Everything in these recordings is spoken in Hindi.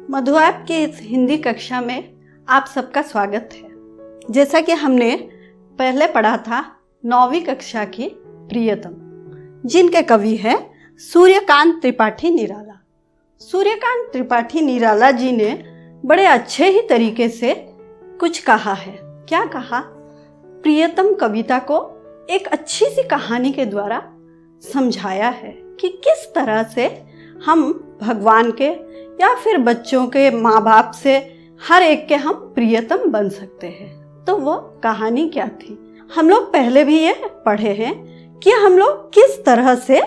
मधु ऐप की इस हिंदी कक्षा में आप सबका स्वागत है। जैसा कि हमने पहले पढ़ा था 9वीं कक्षा की प्रियतम, जिनके कवि हैं सूर्यकांत त्रिपाठी निराला। सूर्यकांत त्रिपाठी निराला जी ने बड़े अच्छे ही तरीके से कुछ कहा है। क्या कहा? प्रियतम कविता को एक अच्छी सी कहानी के द्वारा समझाया है कि किस तरह से हम भगवान के या फिर बच्चों के माँ बाप से हर एक के हम प्रियतम बन सकते हैं। तो वो कहानी क्या थी? हम लोग पहले भी ये पढ़े हैं कि हम लोग किस तरह से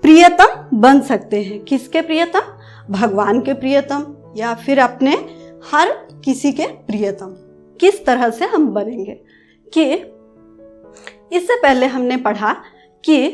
प्रियतम बन सकते हैं। किसके प्रियतम? भगवान के प्रियतम या फिर अपने हर किसी के प्रियतम। किस तरह से हम बनेंगे कि इससे पहले हमने पढ़ा कि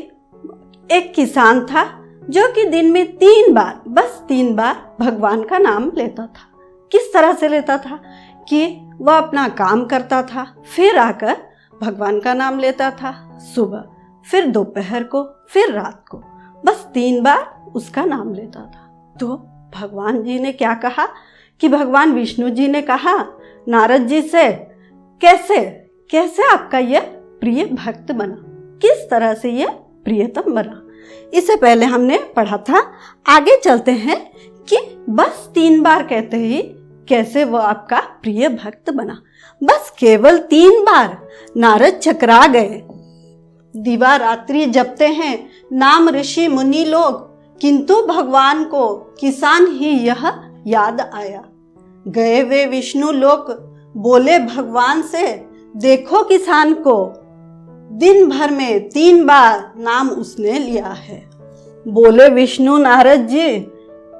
एक किसान था जो कि दिन में 3 बार, बस 3 बार भगवान का नाम लेता था। किस तरह से लेता था कि वह अपना काम करता था, फिर आकर भगवान का नाम लेता था, सुबह, फिर दोपहर को, फिर रात को, बस 3 बार उसका नाम लेता था। तो भगवान जी ने क्या कहा कि भगवान विष्णु जी ने कहा नारद जी से, कैसे आपका यह प्रिय भक्त बना, किस तरह से यह प्रियतम बना। इससे पहले हमने पढ़ा था। आगे चलते हैं कि बस 3 बार कहते ही कैसे वो आपका प्रिय भक्त बना। बस केवल 3 बार नारद चकरा गए। दिवा रात्रि जपते हैं नाम ऋषि मुनि लोग, किंतु भगवान को किसान ही यह याद आया। गए वे विष्णु लोक, बोले भगवान से, देखो किसान को, दिन भर में 3 बार नाम उसने लिया है। बोले विष्णु नारद जी,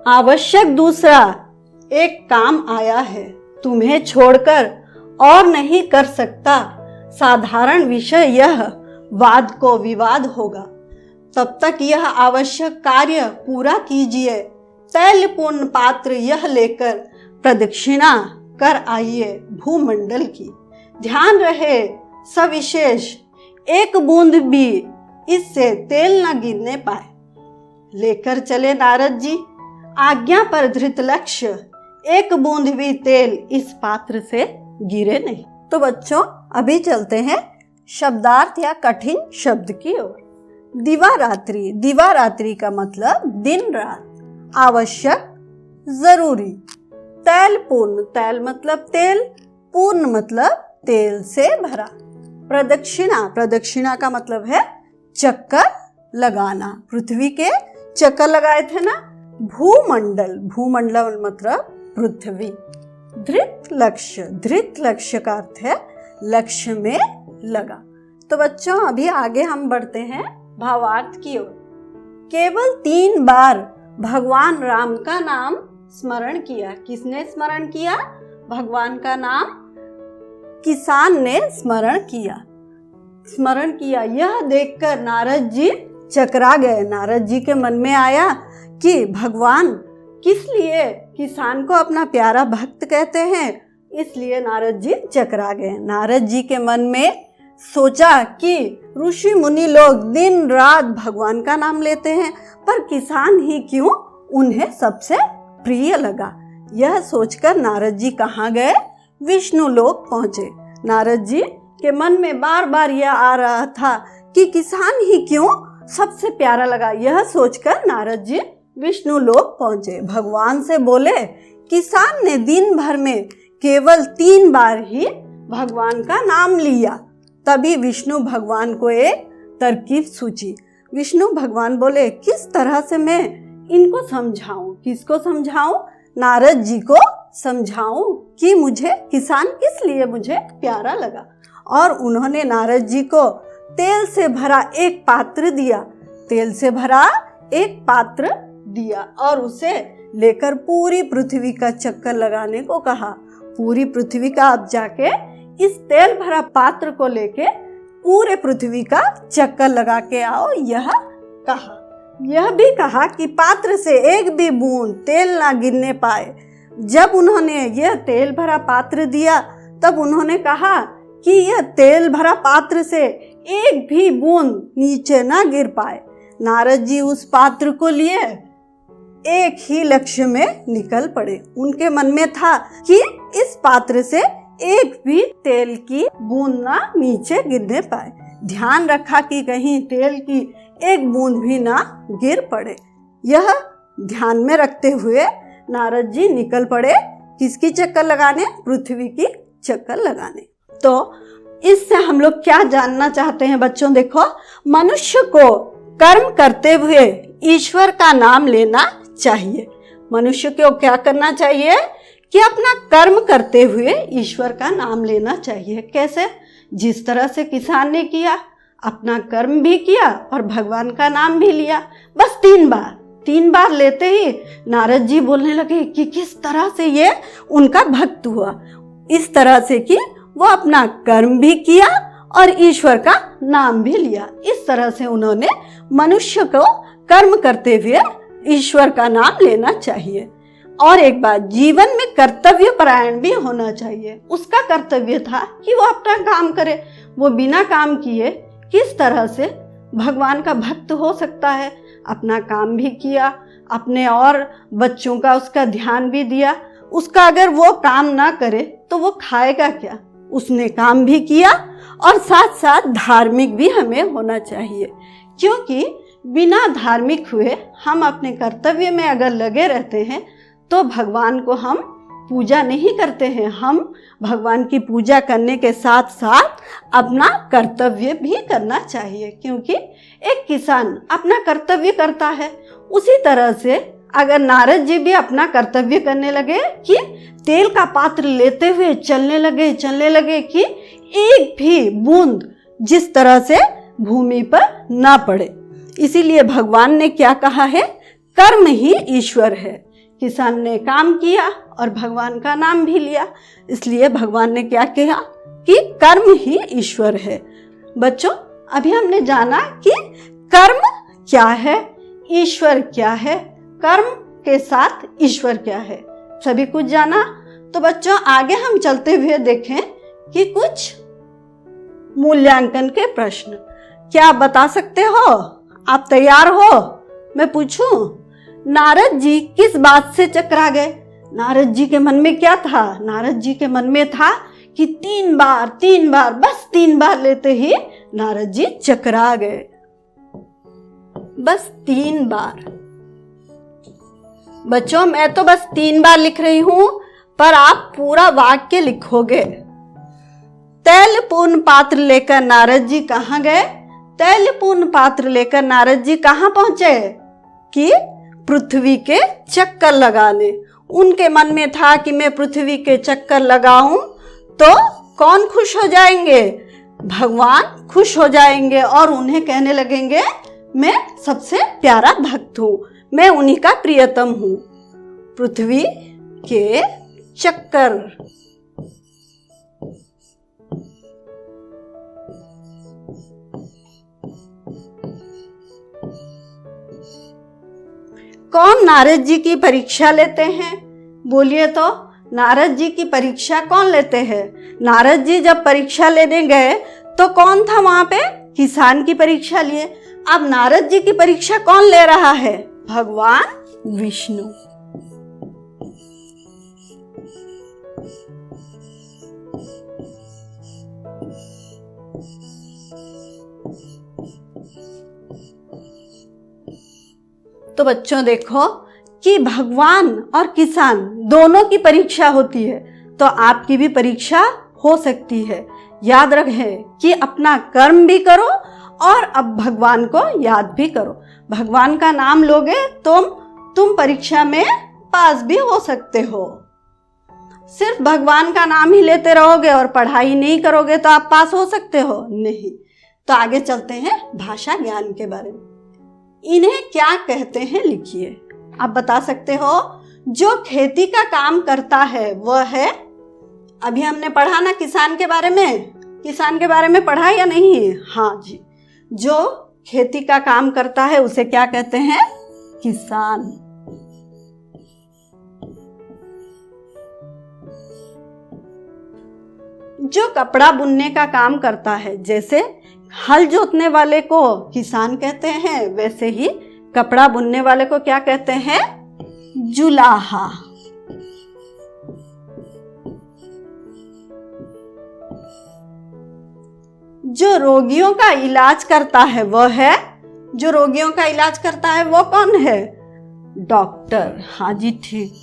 आवश्यक दूसरा एक काम आया है, तुम्हें छोड़कर और नहीं कर सकता। साधारण विषय यह वाद को विवाद होगा, तब तक यह आवश्यक कार्य पूरा कीजिए। तैलपूर्ण पात्र यह लेकर प्रदक्षिणा कर आइए भूमंडल की। ध्यान रहे सविशेष, एक बूंद भी इससे तेल न गिरने पाए। लेकर चले नारद जी आज्ञा पर धृत लक्ष्य, एक बूंद भी तेल इस पात्र से गिरे नहीं। तो बच्चों, अभी चलते हैं शब्दार्थ या कठिन शब्द की ओर। दिवारात्रि, दिवारात्रि का मतलब दिन रात। आवश्यक, जरूरी। तैलपूर्ण, तैल मतलब तेल, पूर्ण मतलब तेल से भरा। प्रदक्षिणा, प्रदक्षिणा का मतलब है चक्कर लगाना। पृथ्वी के चक्कर लगाए थे ना। भूमंडल, भूमंडल मतलब पृथ्वी। धृत लक्ष्य, धृत लक्ष्य का अर्थ है लक्ष्य में लगा। तो बच्चों, अभी आगे हम बढ़ते हैं भावार्थ की ओर। केवल 3 बार भगवान राम का नाम स्मरण किया। किसने स्मरण किया? भगवान का नाम किसान ने स्मरण किया। यह देखकर नारद जी चकरा गए। नारद जी के मन में आया कि भगवान किस लिए किसान को अपना प्यारा भक्त कहते हैं, इसलिए नारद जी चकरा गए। नारद जी के मन में सोचा कि ऋषि मुनि लोग दिन रात भगवान का नाम लेते हैं, पर किसान ही क्यों उन्हें सबसे प्रिय लगा। यह सोचकर नारद जी कहाँ गए? विष्णु लोक पहुंचे। नारद जी के मन में बार बार यह आ रहा था कि किसान ही क्यों सबसे प्यारा लगा। यह सोचकर नारद जी विष्णु लोक पहुंचे। भगवान से बोले, किसान ने दिन भर में केवल 3 बार ही भगवान का नाम लिया। तभी विष्णु भगवान को एक तरकीब सूझी। विष्णु भगवान बोले, किस तरह से मैं इनको समझाऊं? किसको समझाऊं? नारद जी को समझाऊं कि मुझे किसान किस लिए मुझे प्यारा लगा। और उन्होंने नारद जी को तेल से भरा एक पात्र दिया। तेल से भरा एक पात्र दिया और उसे लेकर पूरी पृथ्वी का चक्कर लगाने को कहा। पूरी पृथ्वी का आप जाके इस तेल भरा पात्र को लेके पूरे पृथ्वी का चक्कर लगा के आओ, यह कहा। यह भी कहा कि पात्र से एक भी बूंद तेल ना गिरने पाए। जब उन्होंने यह तेल भरा पात्र दिया, तब उन्होंने कहा कि यह तेल भरा पात्र से एक भी बूंद नीचे ना गिर पाए। नारद जी उस पात्र को लिए एक ही लक्ष्य में निकल पड़े। उनके मन में था कि इस पात्र से एक भी तेल की बूंद ना नीचे गिरने पाए। ध्यान रखा कि कहीं तेल की एक बूंद भी ना गिर पड़े। यह ध्यान में रखते हुए नारद जी निकल पड़े किसकी चक्कर लगाने? पृथ्वी की चक्कर लगाने। तो इससे हम लोग क्या जानना चाहते हैं बच्चों? देखो, मनुष्य को कर्म करते हुए ईश्वर का नाम लेना चाहिए। मनुष्य को क्या करना चाहिए कि अपना कर्म करते हुए ईश्वर का नाम लेना चाहिए। कैसे? जिस तरह से किसान ने किया, अपना कर्म भी किया और भगवान का नाम भी लिया। बस 3 बार लेते ही नारद जी बोलने लगे कि किस तरह से ये उनका भक्त हुआ। इस तरह से कि वो अपना कर्म भी किया और ईश्वर का नाम भी लिया। इस तरह से उन्होंने मनुष्य को कर्म करते हुए ईश्वर का नाम लेना चाहिए। और एक बात, जीवन में कर्तव्य परायण भी होना चाहिए। उसका कर्तव्य था कि वो अपना काम करे। वो बिना काम किए किस तरह से भगवान का भक्त हो सकता है? अपना काम भी किया, अपने और बच्चों का उसका ध्यान भी दिया। उसका अगर वो काम ना करे तो वो खाएगा क्या? उसने काम भी किया और साथ साथ धार्मिक भी हमें होना चाहिए, क्योंकि बिना धार्मिक हुए हम अपने कर्तव्य में अगर लगे रहते हैं तो भगवान को हम पूजा नहीं करते हैं। हम भगवान की पूजा करने के साथ साथ अपना कर्तव्य भी करना चाहिए, क्योंकि एक किसान अपना कर्तव्य करता है। उसी तरह से अगर नारद जी भी अपना कर्तव्य करने लगे कि तेल का पात्र लेते हुए चलने लगे कि एक भी बूंद जिस तरह से भूमि पर ना पड़े। इसीलिए भगवान ने क्या कहा है? कर्म ही ईश्वर है। किसान ने काम किया और भगवान का नाम भी लिया, इसलिए भगवान ने क्या कहा कि कर्म ही ईश्वर है। बच्चों, अभी हमने जाना कि कर्म क्या है, ईश्वर क्या है, कर्म के साथ ईश्वर क्या है, सभी कुछ जाना। तो बच्चों, आगे हम चलते हुए देखें कि कुछ मूल्यांकन के प्रश्न। क्या आप बता सकते हो? आप तैयार हो? मैं पूछूं, नारद जी किस बात से चकरा गए? नारद जी के मन में क्या था? नारद जी के मन में था कि 3 बार, बस 3 बार लेते ही नारद जी चकरा गए। बस 3 बार। बच्चों, मैं तो बस 3 बार लिख रही हूं, पर आप पूरा वाक्य लिखोगे। तैलपूर्ण पात्र लेकर नारद जी कहाँ गए? तैलपूर्ण पात्र लेकर नारद जी कहाँ पहुंचे? कि पृथ्वी के चक्कर लगाने। उनके मन में था कि मैं पृथ्वी के चक्कर लगाऊं तो कौन खुश हो जाएंगे? भगवान खुश हो जाएंगे और उन्हें कहने लगेंगे मैं सबसे प्यारा भक्त हूं, मैं उन्हीं का प्रियतम हूं। पृथ्वी के चक्कर। कौन नारद जी की परीक्षा लेते हैं? बोलिए तो, नारद जी की परीक्षा कौन लेते हैं? नारद जी जब परीक्षा लेने गए तो कौन था वहां पे? किसान की परीक्षा लिए। अब नारद जी की परीक्षा कौन ले रहा है? भगवान विष्णु। तो बच्चों देखो कि भगवान और किसान दोनों की परीक्षा होती है, तो आपकी भी परीक्षा हो सकती है। याद रखें कि अपना कर्म भी करो और अब भगवान को याद भी करो। भगवान का नाम लोगे तो तुम परीक्षा में पास भी हो सकते हो। सिर्फ भगवान का नाम ही लेते रहोगे और पढ़ाई नहीं करोगे तो आप पास हो सकते हो? नहीं। तो आगे चलते हैं भाषा ज्ञान के बारे में। इन्हें क्या कहते हैं लिखिए। आप बता सकते हो? जो खेती का काम करता है वह है, अभी हमने पढ़ा ना किसान के बारे में, किसान के बारे में पढ़ा या नहीं? हाँ जी। जो खेती का काम करता है उसे क्या कहते हैं? किसान। जो कपड़ा बुनने का काम करता है, जैसे हल जोतने वाले को किसान कहते हैं, वैसे ही कपड़ा बुनने वाले को क्या कहते हैं? जुलाहा। जो रोगियों का इलाज करता है वो है, जो रोगियों का इलाज करता है वो कौन है? डॉक्टर। हाँ जी, ठीक।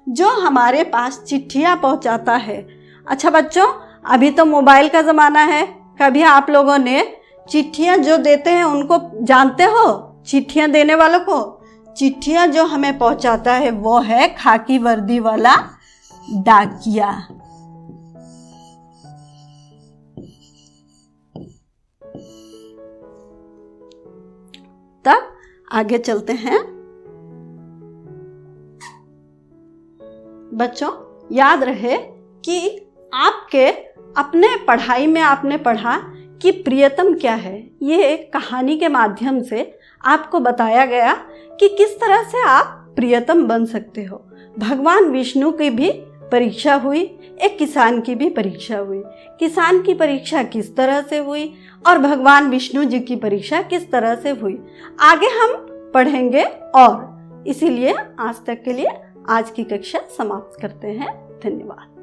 जो हमारे पास चिट्ठियां पहुंचाता है। अच्छा बच्चों, अभी तो मोबाइल का ज़माना है, कभी आप लोगों ने चिट्ठियां जो देते हैं उनको जानते हो? चिट्ठियां देने वालों को? चिट्ठियां जो हमें पहुंचाता है वो है खाकी वर्दी वाला डाकिया। तब आगे चलते हैं। बच्चों, याद रहे कि आपके अपने पढ़ाई में आपने पढ़ा कि प्रियतम क्या है। ये एक कहानी के माध्यम से आपको बताया गया कि किस तरह से आप प्रियतम बन सकते हो। भगवान विष्णु की भी परीक्षा हुई, एक किसान की भी परीक्षा हुई। किसान की परीक्षा किस तरह से हुई और भगवान विष्णु जी की परीक्षा किस तरह से हुई, आगे हम पढ़ेंगे। और इसीलिए आज तक के लिए आज की कक्षा समाप्त करते हैं। धन्यवाद।